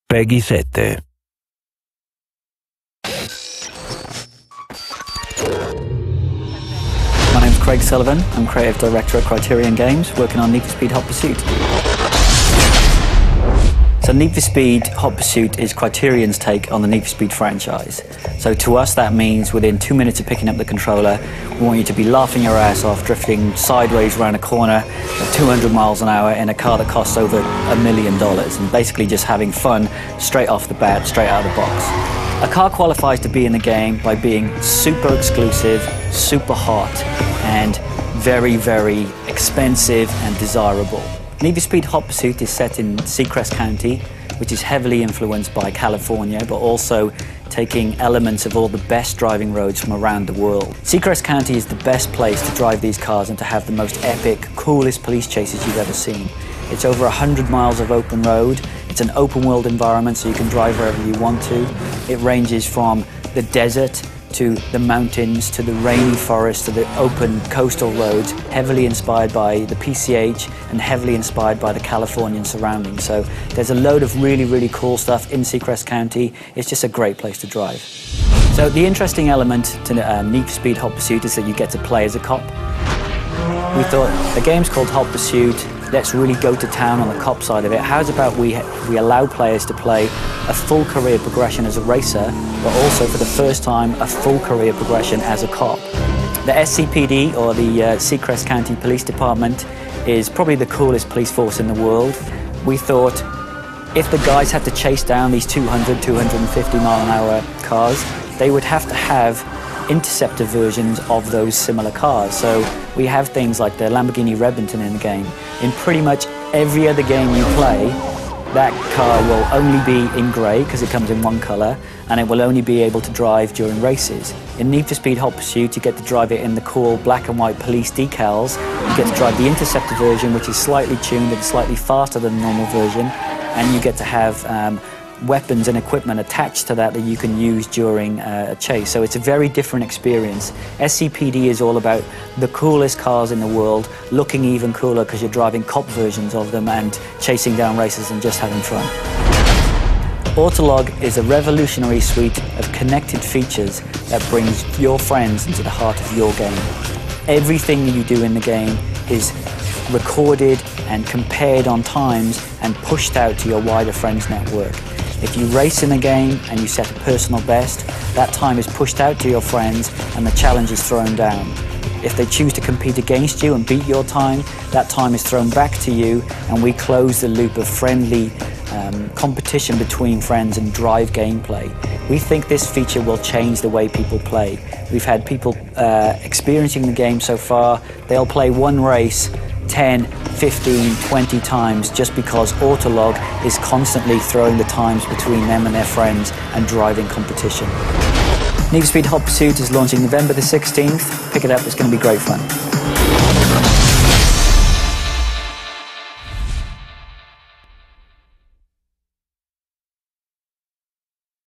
Peggy 7. My name's Craig Sullivan. I'm Creative Director at Criterion Games, working on Need for Speed Hot Pursuit. So Need for Speed Hot Pursuit is Criterion's take on the Need for Speed franchise. So to us that means within 2 minutes of picking up the controller, we want you to be laughing your ass off, drifting sideways around a corner at 200 miles an hour in a car that costs over $1 million, and basically just having fun straight off the bat, straight out of the box. A car qualifies to be in the game by being super exclusive, super hot, and very, very expensive and desirable. Need for Speed Hot Pursuit is set in Seacrest County, which is heavily influenced by California, but also taking elements of all the best driving roads from around the world. Seacrest County is the best place to drive these cars and to have the most epic, coolest police chases you've ever seen. It's over 100 miles of open road. It's an open world environment, so you can drive wherever you want to. It ranges from the desert to the mountains, to the rainy forest, to the open coastal roads, heavily inspired by the PCH and heavily inspired by the Californian surroundings. So there's a load of really, really cool stuff in Seacrest County. It's just a great place to drive. So the interesting element to Need for Speed Hot Pursuit is that you get to play as a cop. We thought, the game's called Hot Pursuit, let's really go to town on the cop side of it. How's about we allow players to play a full career progression as a racer, but also for the first time a full career progression as a cop. The SCPD, or the Seacrest County Police Department, is probably the coolest police force in the world. We thought if the guys had to chase down these 200, 250 mile an hour cars, they would have to have interceptor versions of those similar cars. So we have things like the Lamborghini Rebington in the game. In pretty much every other game you play, that car will only be in grey because it comes in one colour, and it will only be able to drive during races. In Need for Speed Hot Pursuit, you get to drive it in the cool black and white police decals. You get to drive the Interceptor version, which is slightly tuned and slightly faster than the normal version, and you get to have weapons and equipment attached to that you can use during a chase. So it's a very different experience. SCPD is all about the coolest cars in the world, looking even cooler because you're driving cop versions of them and chasing down races and just having fun. Autolog is a revolutionary suite of connected features that brings your friends into the heart of your game. Everything you do in the game is recorded and compared on times and pushed out to your wider friends network. If you race in a game and you set a personal best, that time is pushed out to your friends and the challenge is thrown down. If they choose to compete against you and beat your time, that time is thrown back to you, and we close the loop of friendly competition between friends and drive gameplay. We think this feature will change the way people play. We've had people experiencing the game so far. They'll play one race 10, 15, 20 times just because Autolog is constantly throwing the times between them and their friends and driving competition. Need for Speed Hot Pursuit is launching November the 16th. Pick it up, it's going to be great fun.